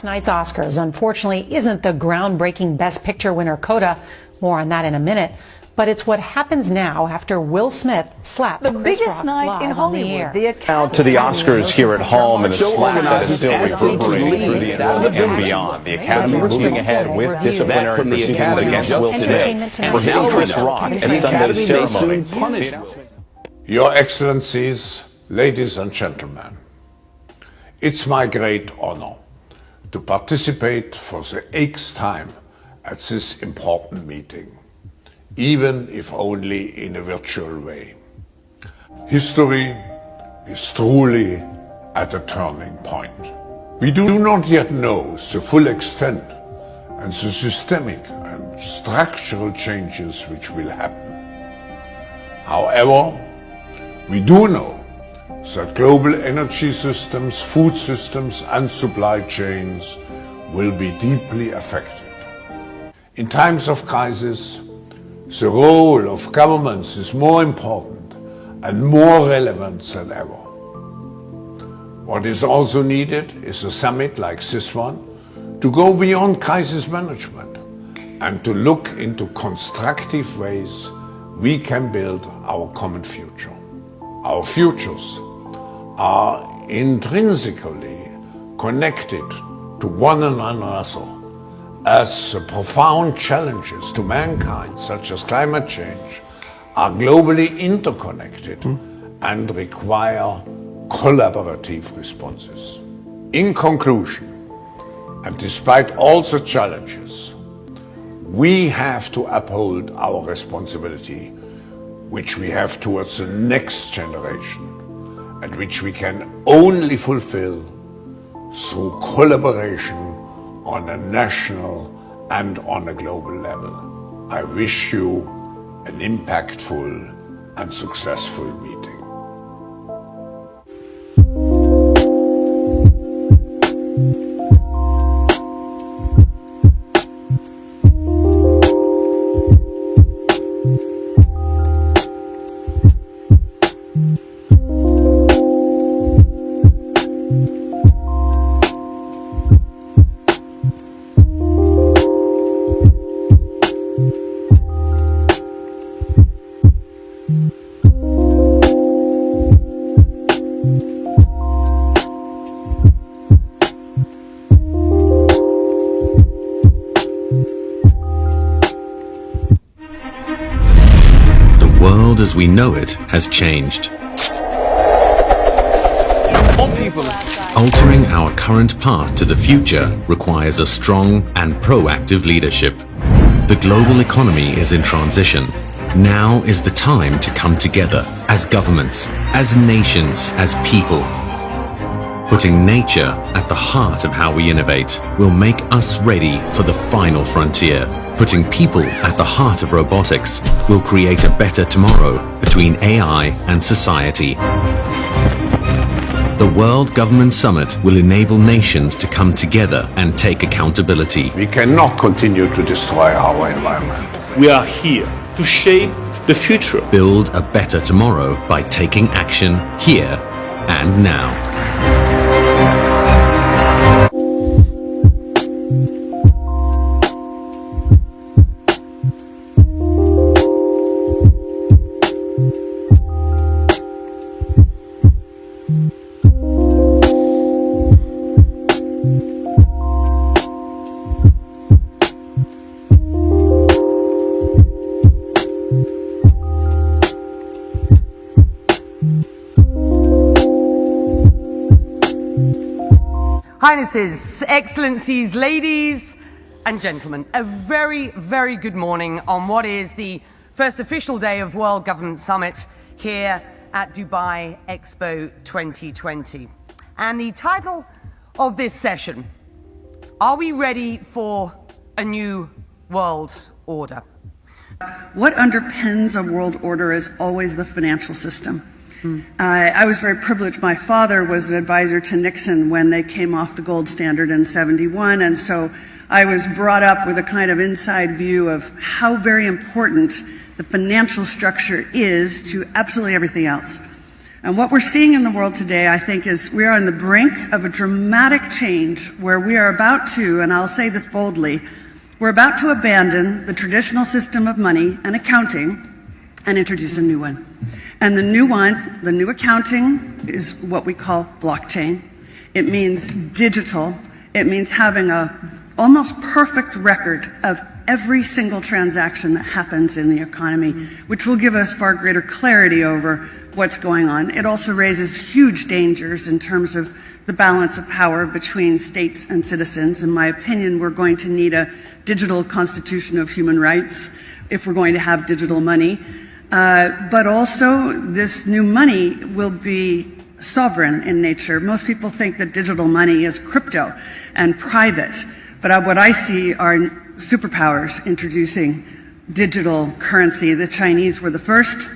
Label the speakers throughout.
Speaker 1: last night's Oscars, unfortunately, isn't the groundbreaking Best Picture winner coda. More on that in a minute. But it's what happens now after Will Smith slapped
Speaker 2: the
Speaker 1: Chris
Speaker 2: biggest
Speaker 1: Rock
Speaker 2: night
Speaker 1: live
Speaker 2: in
Speaker 1: Hollywood.
Speaker 3: Now to the Oscars here at home, and a slap that is still reverberating through the Academy and beyond. The Academy moving ahead with disciplinary proceedings against Will Smith for hitting Chris Rock at Sunday's ceremony.
Speaker 4: Your Excellencies, ladies and gentlemen, it's my great honor to participate for the 8th time at this important meeting, even if only in a virtual way. History is truly at a turning point. We do not yet know the full extent and the systemic and structural changes which will happen. However, we do know that global energy systems, food systems and supply chains will be deeply affected. In times of crisis, the role of governments is more important and more relevant than ever. What is also needed is a summit like this one to go beyond crisis management and to look into constructive ways we can build our common future. Our futures are intrinsically connected to one another, as the profound challenges to mankind, such as climate change, are globally interconnected and require collaborative responses. In conclusion, and despite all the challenges, we have to uphold our responsibility, which we have towards the next generation, and which we can only fulfill through collaboration on a national and on a global level. I wish you an impactful and successful meeting.
Speaker 5: As we know it has changed. Altering our current path to the future requires a strong and proactive leadership. The global economy is in transition. Now is the time to come together as governments, as nations, as people. Putting nature at the heart of how we innovate will make us ready for the final frontier. Putting people at the heart of robotics will create a better tomorrow between AI and society. The World Government Summit will enable nations to come together and take accountability.
Speaker 4: We cannot continue to destroy our environment.
Speaker 6: We are here to shape the future.
Speaker 5: Build a better tomorrow by taking action here and now.
Speaker 2: Highnesses, Excellencies, ladies and gentlemen, a very, very good morning on what is the first official day of World Government Summit here at Dubai Expo 2020. And the title of this session, are we ready for a new world order?
Speaker 7: What underpins a world order is always the financial system. I was very privileged. My father was an advisor to Nixon when they came off the gold standard in '71, and so I was brought up with a kind of inside view of how very important the financial structure is to absolutely everything else. And what we're seeing in the world today, I think, is we are on the brink of a dramatic change where we are about to, and I'll say this boldly, we're about to abandon the traditional system of money and accounting and introduce a new one. And the new accounting is what we call blockchain. It means digital. It means having a almost perfect record of every single transaction that happens in the economy, which will give us far greater clarity over what's going on. It also raises huge dangers in terms of the balance of power between states and citizens. In my opinion, we're going to need a digital constitution of human rights if we're going to have digital money. But also, this new money will be sovereign in nature. Most people think that digital money is crypto and private, but what I see are superpowers introducing digital currency. The Chinese were the first.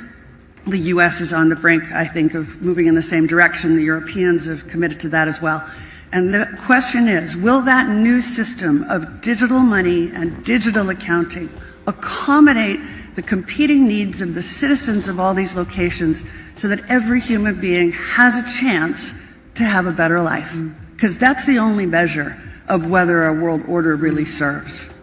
Speaker 7: The US is on the brink, I think, of moving in the same direction. The Europeans have committed to that as well. And the question is, will that new system of digital money and digital accounting accommodate the competing needs of the citizens of all these locations so that every human being has a chance to have a better life? Because that's the only measure of whether a world order really serves.